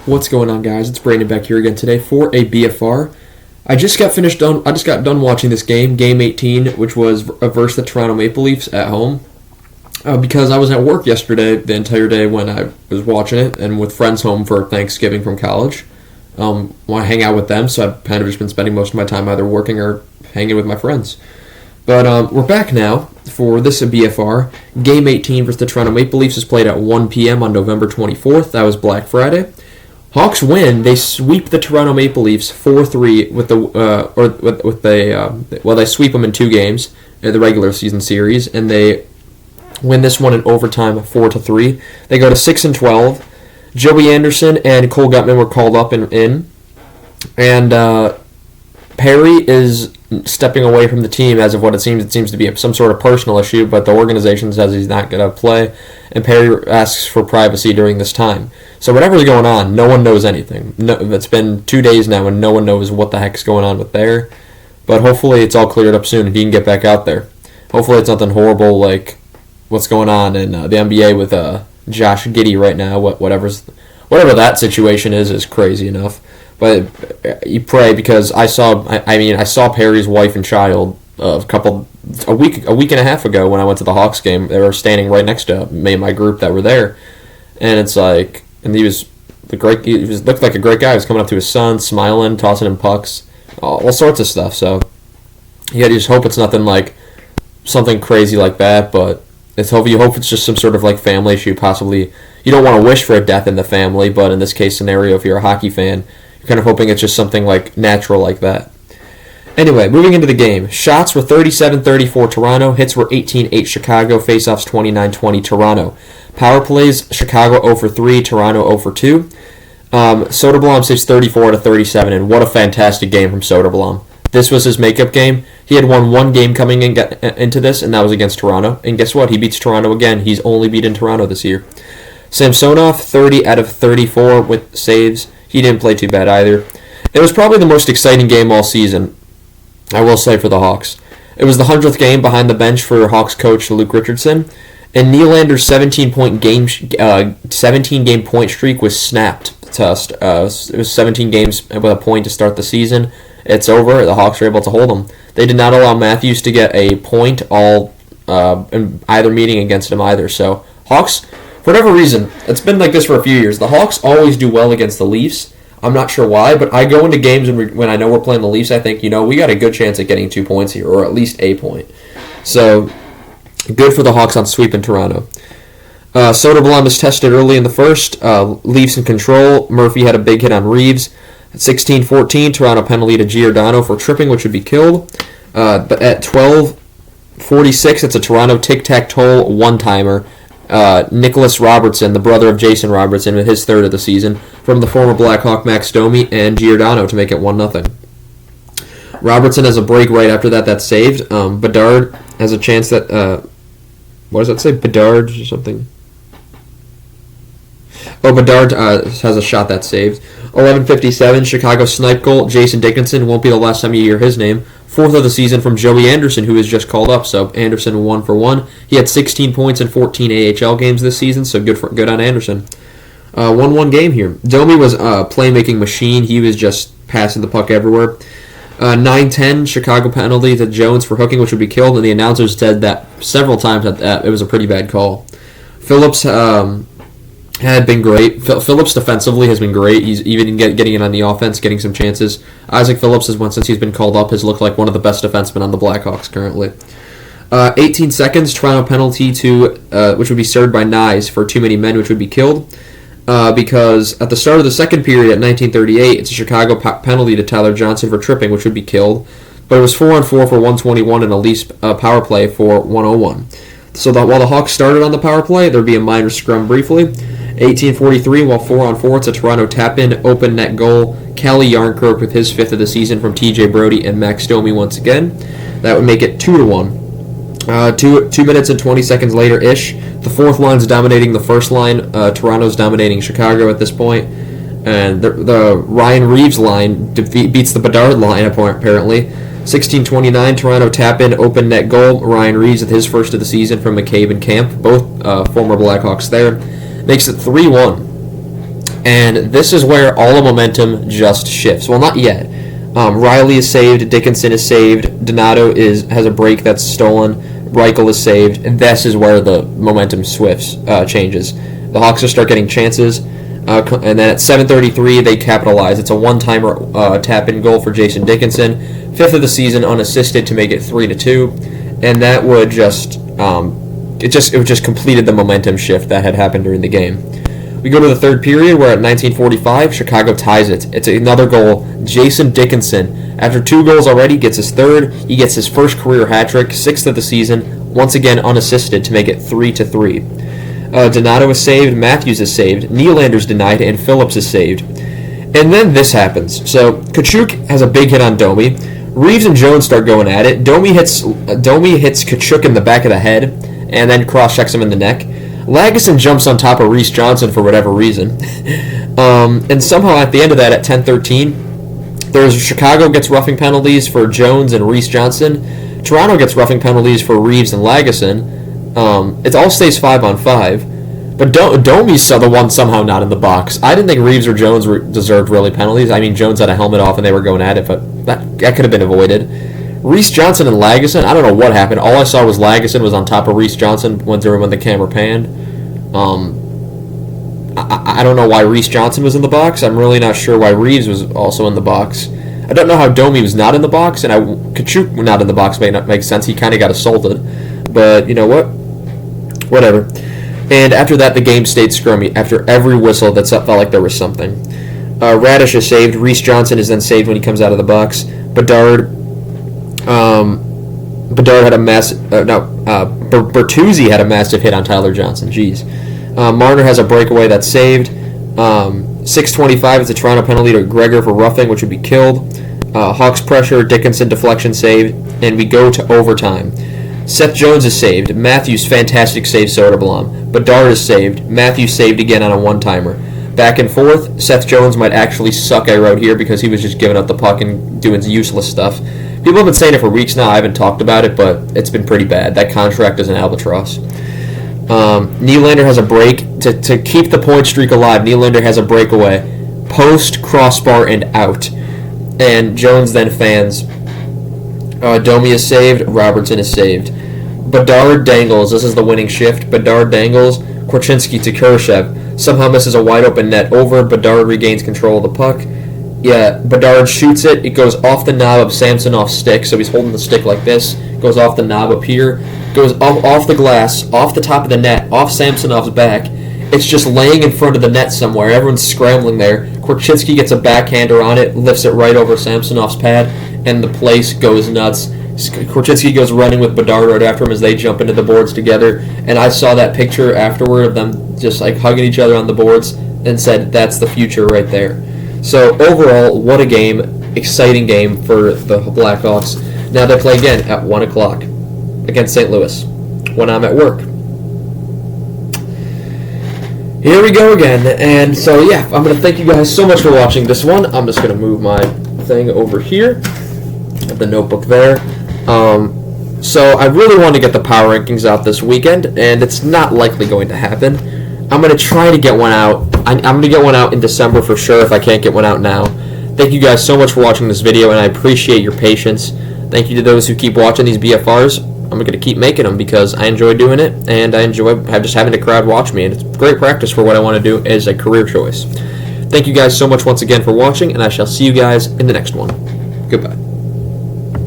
What's going on, guys? It's Brandon back here again today for a BFR. I just got done watching this game, Game 18, which was versus the Toronto Maple Leafs at home. Because I was at work yesterday, the entire day when I was watching it, and with friends home for Thanksgiving from college. Want to hang out with them, so I've kind of just been spending most of my time either working or hanging with my friends. But we're back now for this BFR. Game 18 versus the Toronto Maple Leafs is played at 1 p.m. on November 24th. That was Black Friday. Hawks win. They sweep the Toronto Maple Leafs 4-3 they sweep them in two games in the regular season series, and they win this one in overtime 4-3. They go to 6-12. Joey Anderson and Cole Guttman were called up and in, and Perry is stepping away from the team as of what it seems. It seems to be some sort of personal issue, but the organization says he's not going to play, and Perry asks for privacy during this time. So whatever's going on, no one knows anything. No, it's been 2 days now, and no one knows what the heck's going on with there. But hopefully it's all cleared up soon, and he can get back out there. Hopefully it's nothing horrible like what's going on in the NBA with Josh Giddey right now. Whatever that situation is crazy enough. But you pray, because I saw Perry's wife and child a week and a half ago when I went to the Hawks game. They were standing right next to me and my group that were there, and it's like, and he looked like a great guy. He was coming up to his son, smiling, tossing him pucks, all sorts of stuff. So yeah, you just hope it's nothing like something crazy like that. But you hope it's just some sort of like family issue. Possibly, you don't want to wish for a death in the family, but in this case scenario, if you're a hockey fan, you're kind of hoping it's just something like natural like that. Anyway, moving into the game. Shots were 37-34 Toronto. Hits were 18-8 Chicago. Faceoffs 29-20 Toronto. Power plays, Chicago 0-3, Toronto 0-2. Soderblom saves 34-37, and what a fantastic game from Soderblom. This was his makeup game. He had won one game coming into this, and that was against Toronto. And guess what? He beats Toronto again. He's only beaten Toronto this year. Samsonov, 30 out of 34 with saves. He didn't play too bad either. It was probably the most exciting game all season, I will say, for the Hawks. It was the 100th game behind the bench for Hawks coach Luke Richardson, and Nylander's 17-game point streak was snapped. It was 17 games with a point to start the season. It's over. The Hawks were able to hold them. They did not allow Matthews to get a point in either meeting against him either. So Hawks, for whatever reason, it's been like this for a few years. The Hawks always do well against the Leafs. I'm not sure why, but I go into games when I know we're playing the Leafs, I think, we got a good chance at getting 2 points here, or at least a point. So, good for the Hawks on sweeping Toronto. Soderblom is tested early in the first. Leafs in control. Murphy had a big hit on Reeves. At 16-14, Toronto penalty to Giordano for tripping, which would be killed. But at 12:46, it's a Toronto tic-tac-toe one-timer. Nicholas Robertson, the brother of Jason Robertson, with his third of the season, from the former Blackhawk Max Domi and Giordano to make it 1-0. Robertson has a break right after that that's saved. Bedard has a chance that... what does that say? Bedard or something? Oh, Bedard has a shot that's saved. 11:57, Chicago snipe goal. Jason Dickinson, won't be the last time you hear his name. Fourth of the season from Joey Anderson, who was just called up. So Anderson 1 for 1. He had 16 points in 14 AHL games this season, so good on Anderson. 1-1 game here. Domi was a playmaking machine. He was just passing the puck everywhere. 9-10, Chicago penalty to Jones for hooking, which would be killed, and the announcers said that several times that it was a pretty bad call. Phillips had been great. Phillips defensively has been great. He's even getting it on the offense, getting some chances. Isaac Phillips since he's been called up, has looked like one of the best defensemen on the Blackhawks currently. 18 seconds, Toronto penalty which would be served by Nyes for too many men, which would be killed. Because at the start of the second period at 1938, it's a Chicago penalty to Tyler Johnson for tripping, which would be killed. But it was 4-on-4 for 121 and a Leafs power play for 101. So that while the Hawks started on the power play, there'd be a minor scrum briefly. 18:43, while 4-on-4, it's a Toronto tap-in, open net goal. Calle Yarncroke with his fifth of the season from TJ Brody and Max Domi once again. That would make it 2-1. 2 minutes and 20 seconds later-ish, the fourth line's dominating the first line. Toronto's dominating Chicago at this point. And the Ryan Reeves line beats the Bedard line, apparently. 16:29, Toronto tap-in, open net goal. Ryan Reeves with his first of the season from McCabe and Camp, both former Blackhawks there. Makes it 3-1. And this is where all the momentum just shifts. Well, not yet. Riley is saved. Dickinson is saved. Donato has a break that's stolen. Reichel is saved. And this is where the momentum changes. The Hawks just start getting chances. And then at 7:33, they capitalize. It's a one-timer tap-in goal for Jason Dickinson. 5th of the season unassisted to make it 3-2. And that would just it just completed the momentum shift that had happened during the game. We go to the third period where at 19:45, Chicago ties it. It's another goal. Jason Dickinson, after 2 goals already, gets his 3rd. He gets his first career hat trick, 6th of the season, once again unassisted to make it 3-3. Donato is saved, Matthews is saved, Nylander's denied, and Phillips is saved. And then this happens. So Tkachuk has a big hit on Domi. Reeves and Jones start going at it. Domi hits Tkachuk in the back of the head, and then cross-checks him in the neck. Lagesson jumps on top of Reese Johnson for whatever reason. And somehow at the end of that, at 10:13, Chicago gets roughing penalties for Jones and Reese Johnson. Toronto gets roughing penalties for Reeves and Lagesson. It all stays 5-on-5. But Domi's the one somehow not in the box. I didn't think Reeves or Jones deserved really penalties. I mean, Jones had a helmet off and they were going at it, but that could have been avoided. Reese Johnson and Lagesson, I don't know what happened. All I saw was Lagesson was on top of Reese Johnson when the camera panned. I don't know why Reese Johnson was in the box. I'm really not sure why Reeves was also in the box. I don't know how Domi was not in the box, and Tkachuk not in the box may not make sense. He kind of got assaulted. But you know what? Whatever. And after that, the game stayed scrummy. After every whistle, that felt like there was something. Radish is saved. Reese Johnson is then saved when he comes out of the box. Bedard had a Bertuzzi had a massive hit on Tyler Johnson. Jeez. Marner has a breakaway that's saved. 6:25 is a Toronto penalty to Gregor for roughing, which would be killed. Hawks pressure, Dickinson deflection saved, and we go to overtime. Seth Jones is saved. Matthews, fantastic save, Soderblom. Bedard is saved. Matthews saved again on a one-timer. Back and forth, Seth Jones might actually suck, I wrote here, because he was just giving up the puck and doing useless stuff. People have been saying it for weeks now. I haven't talked about it, but it's been pretty bad. That contract is an albatross. Nylander has a break. To keep the point streak alive, Nylander has a breakaway. Post, crossbar, and out. And Jones then fans. Domi is saved. Robertson is saved. Bedard dangles. This is the winning shift. Bedard dangles. Korchinski to Khrushchev. Somehow misses a wide open net over. Bedard regains control of the puck. Yeah, Bedard shoots it. It goes off the knob of Samsonov's stick. So he's holding the stick like this. Goes off the knob up here. Goes off the glass. Off the top of the net. Off Samsonov's back. It's just laying in front of the net somewhere. Everyone's scrambling there. Korchinski gets a backhander on it. Lifts it right over Samsonov's pad. And the place goes nuts. Korchinski goes running with Bedard right after him as they jump into the boards together. And I saw that picture afterward of them just like hugging each other on the boards and said, that's the future right there. So overall, what a game. Exciting game for the Blackhawks. Now they play again at 1 o'clock against St. Louis when I'm at work. Here we go again. And so, yeah, I'm going to thank you guys so much for watching this one. I'm just going to move my thing over here. The notebook there. So I really want to get the power rankings out this weekend, and it's not likely going to happen. I'm going to try to get one out. I'm going to get one out in December for sure if I can't get one out now. Thank you guys so much for watching this video, and I appreciate your patience. Thank you to those who keep watching these BFRs. I'm going to keep making them because I enjoy doing it, and I enjoy just having the crowd watch me, and it's great practice for what I want to do as a career choice. Thank you guys so much once again for watching, and I shall see you guys in the next one. Goodbye.